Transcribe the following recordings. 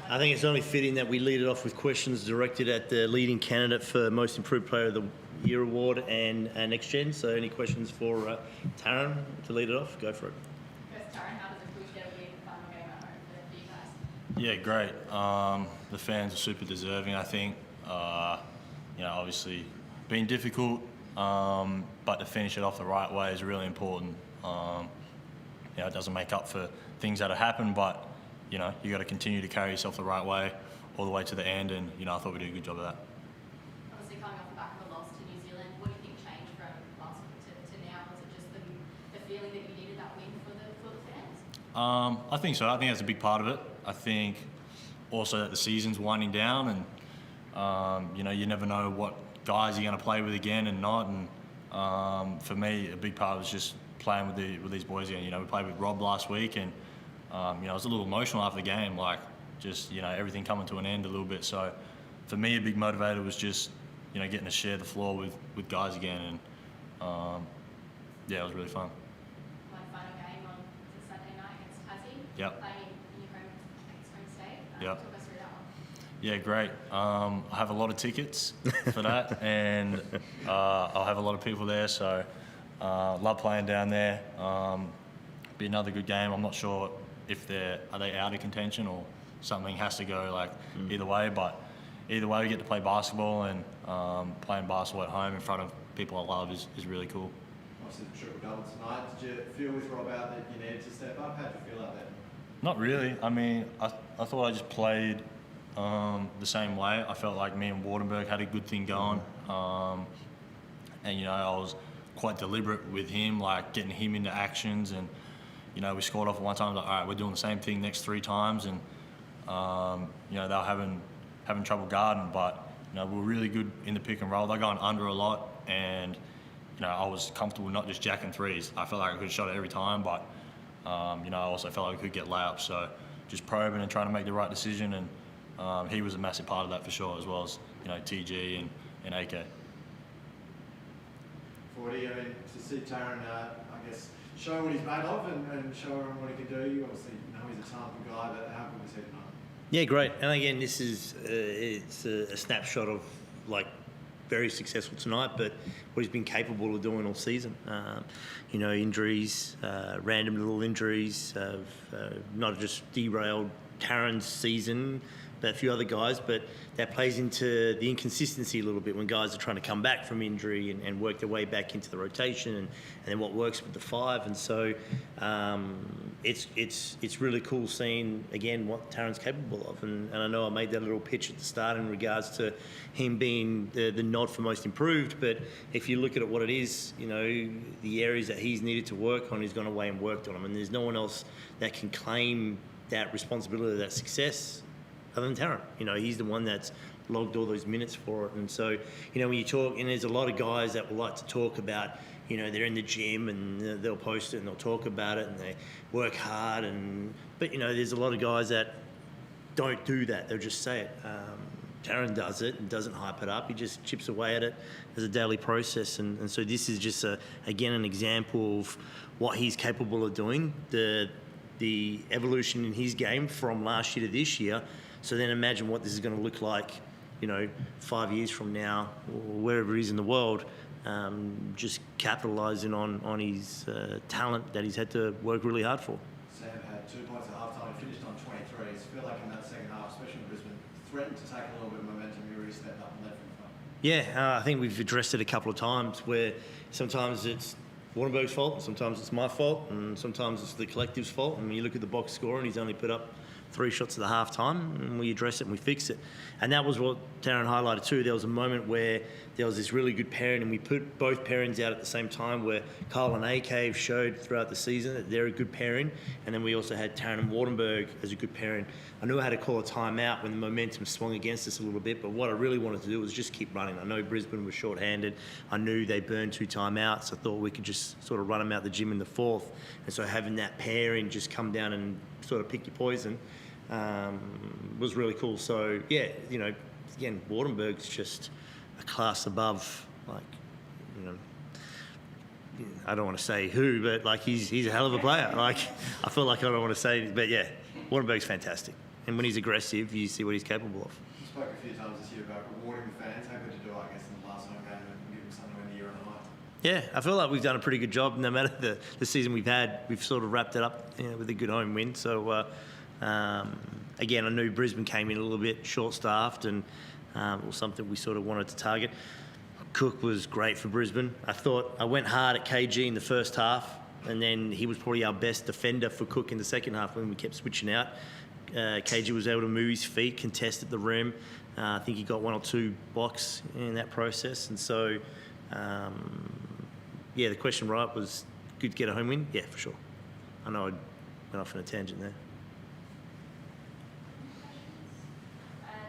I think it's only fitting that we lead it off with questions directed at the leading candidate for Most Improved Player of the Year award and Next Gen. So any questions for Taran to lead it off? Go for it. First, Taran, how does it push get a win final game at home for you guys? Yeah, great. The fans are super deserving, I think. Obviously been difficult, but to finish it off the right way is really important. It doesn't make up for things that have happened, but you got to continue to carry yourself the right way all the way to the end, and I thought we did a good job of that. Obviously, coming off the back of a loss to New Zealand, what do you think changed from last week to now? Was it just the feeling that you needed that win for the fans? I think so. I think that's a big part of it. I think also that the season's winding down, and you never know what guys you're going to play with again and not. And for me, a big part was just playing with these boys again. We played with Rob last week, and I was a little emotional after the game, everything coming to an end a little bit. So for me, a big motivator was just getting to share the floor with guys again, and it was really fun. One final game on Saturday night against Tassie. Yep. Playing in your home state. Yep. Talk us through that one. Yeah, great. I have a lot of tickets for that, and I'll have a lot of people there, so love playing down there. Be another good game. I'm not sure if are they out of contention or something has to go either way, but either way we get to play basketball, and playing basketball at home in front of people I love is really cool. Obviously the triple double tonight. Did you feel with Rob out that you needed to step up? How did you feel out there? Not really. I mean, I thought I just played the same way. I felt like me and Wardenberg had a good thing going, and I was quite deliberate with him, getting him into actions, and we scored off at one time. All right, we're doing the same thing next 3 times, and they were having trouble guarding, but we were really good in the pick and roll. They're going under a lot, and I was comfortable not just jacking threes. I felt like I could have shot it every time, but I also felt like I could get layups. So just probing and trying to make the right decision, and he was a massive part of that for sure, as well as TG and AK. Forde, to see Taran, I guess, show what he's made of and show everyone what he can do. You obviously know he's a talented guy, but how good was he tonight? Yeah, great. And again, this is it's a snapshot of very successful tonight, but what he's been capable of doing all season. Injuries, random little injuries, not just derailed Taran's season, but a few other guys, but that plays into the inconsistency a little bit when guys are trying to come back from injury and work their way back into the rotation, and then what works with the 5. And so it's really cool seeing again what Taran's capable of, and I know I made that little pitch at the start in regards to him being the nod for most improved, but if you look at what it is, the areas that he's needed to work on, he's gone away and worked on them, and there's no one else that can claim that responsibility, that success, other than Taran. He's the one that's logged all those minutes for it. And so, when you talk, and there's a lot of guys that will like to talk about, they're in the gym and they'll post it and they'll talk about it and they work hard, but there's a lot of guys that don't do that. They'll just say it. Taran does it and doesn't hype it up. He just chips away at it as a daily process. And so this is just again an example of what he's capable of doing. The evolution in his game from last year to this year. So then imagine what this is going to look like, 5 years from now, or wherever he is in the world, just capitalising on his talent that he's had to work really hard for. Sam had 2 points at half-time, he finished on 23. It felt like in that second half, especially in Brisbane, threatened to take a little bit of momentum. You really stepped up and led from the front. Yeah, I think we've addressed it a couple of times where sometimes it's Wardenberg's fault, and sometimes it's my fault, and sometimes it's the collective's fault. And when you look at the box score, and he's only put up 3 shots at the half time, and we address it and we fix it. And that was what Taran highlighted too. There was a moment where there was this really good pairing, and we put both pairings out at the same time, where Kyle and AK showed throughout the season that they're a good pairing, and then we also had Taran and Wardenberg as a good pairing. I knew I had to call a timeout when the momentum swung against us a little bit, but what I really wanted to do was just keep running. I know Brisbane was short-handed. I knew they burned 2 timeouts. I thought we could just sort of run them out the gym in the 4th, and so having that pairing just come down and sort of pick your poison was really cool. So yeah, again, Wardenberg's just a class above, I don't want to say who, but he's a hell of a player. I feel like I don't want to say, but yeah, Wardenberg's fantastic. And when he's aggressive, you see what he's capable of. You spoke a few times this year about rewarding the fans. How good to do it, I guess, in the last home game and give them something to end the year on a high. Yeah, I feel like we've done a pretty good job. No matter the season we've had, we've sort of wrapped it up with a good home win. So, again, I knew Brisbane came in a little bit short-staffed and it was something we sort of wanted to target. Cook was great for Brisbane. I thought I went hard at KG in the first half, and then he was probably our best defender for Cook in the second half when we kept switching out. KG was able to move his feet, contest at the rim. I think he got 1 or 2 blocks in that process. And so, the question right was good to get a home win? Yeah, for sure. I know I went off on a tangent there.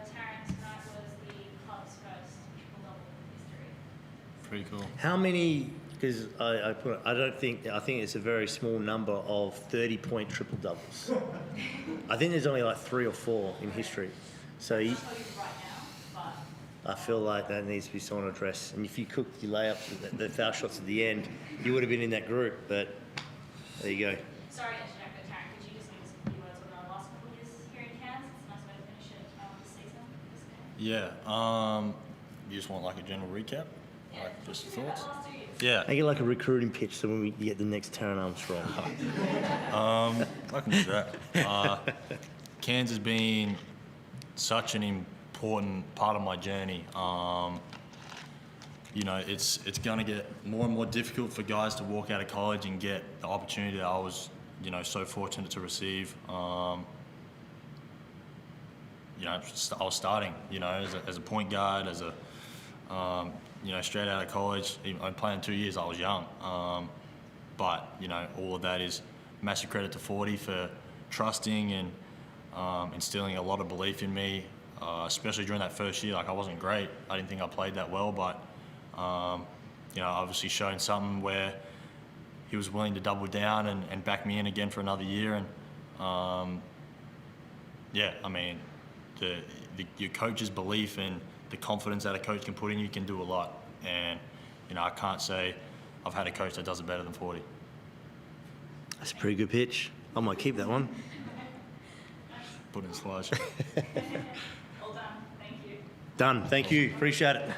Taran tonight was the club's first triple-double in history. Pretty cool. How many? Because I think it's a very small number of 30-point triple doubles. I think there's only like 3 or 4 in history. So I'll tell you right now, but I feel like that needs to be someone addressed. And if you cooked your layups, the foul shots at the end, you would have been in that group. But there you go. sorry to interject, but Taran, could you just give us a few words on the last couple of years here in Cairns? It's a nice way to finish it this season. This game. Yeah. You just want like a general recap? Yeah, Like just talk to me about thoughts? the last 2 years. Yeah. Make it like a recruiting pitch so when we get the next Taran Armstrong. I can do that. Cairns has been such an important part of my journey. It's going to get more and more difficult for guys to walk out of college and get the opportunity that I was, so fortunate to receive. I was starting, as a point guard, as a, straight out of college. I'm playing 2 years. I was young, but all of that is massive credit to Forde for trusting and instilling a lot of belief in me, especially during that first year. Like I wasn't great. I didn't think I played that well, but obviously showing something where he was willing to double down and back me in again for another year. And your coach's belief and the confidence that a coach can put in you can do a lot. And I can't say I've had a coach that does it better than Forde. That's a pretty good pitch. I might keep that one. Put in sludge. All done. Thank you. Done. Thank you. Appreciate it.